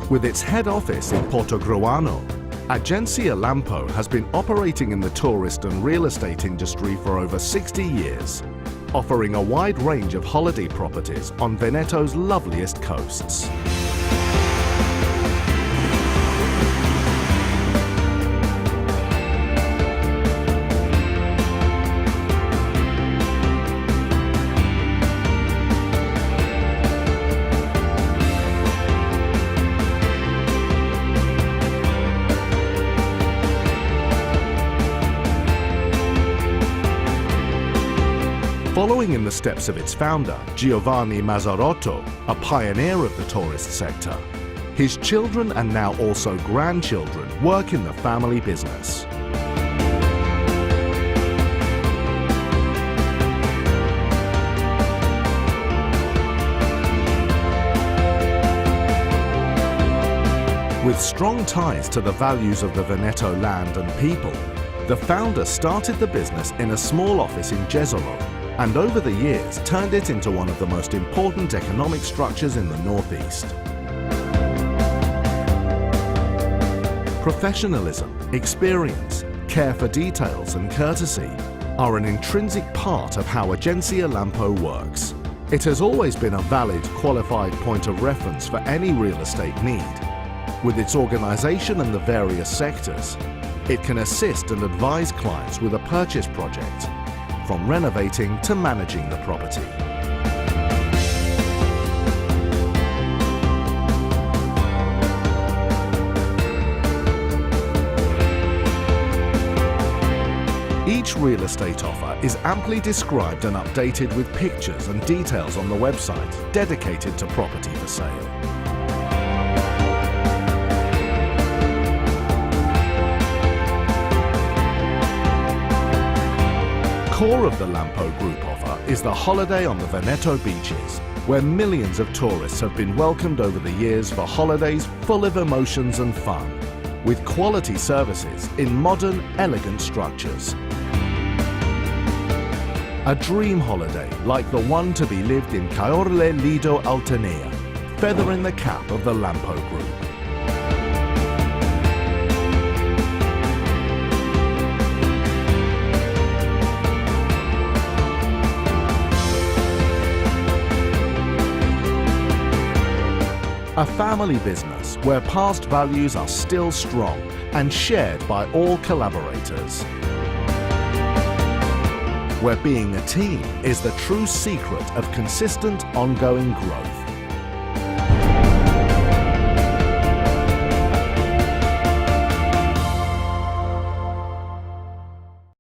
With its head office in Portogruaro, Agenzia Lampo has been operating in the tourist and real estate industry for over 60 years, offering a wide range of holiday properties on Veneto's loveliest coasts. Following in the steps of its founder, Giovanni Mazzarotto, a pioneer of the tourist sector, his children and now also grandchildren work in the family business. With strong ties to the values of the Veneto land and people, the founder started the business in a small office in Jesolo, and over the years turned it into one of the most important economic structures in the Northeast. Professionalism, experience, care for details and courtesy are an intrinsic part of how Agenzia Lampo works. It has always been a valid, qualified point of reference for any real estate need. With its organization and the various sectors, it can assist and advise clients with a purchase project, from renovating to managing the property. Each real estate offer is amply described and updated with pictures and details on the website dedicated to property for sale. Core of the Lampo Group offer is the holiday on the Veneto beaches, where millions of tourists have been welcomed over the years for holidays full of emotions and fun, with quality services in modern, elegant structures. A dream holiday like the one to be lived in Caorle, Lido Altanea, feather in the cap of the Lampo Group. A family business where past values are still strong and shared by all collaborators. Where being a team is the true secret of consistent, ongoing growth.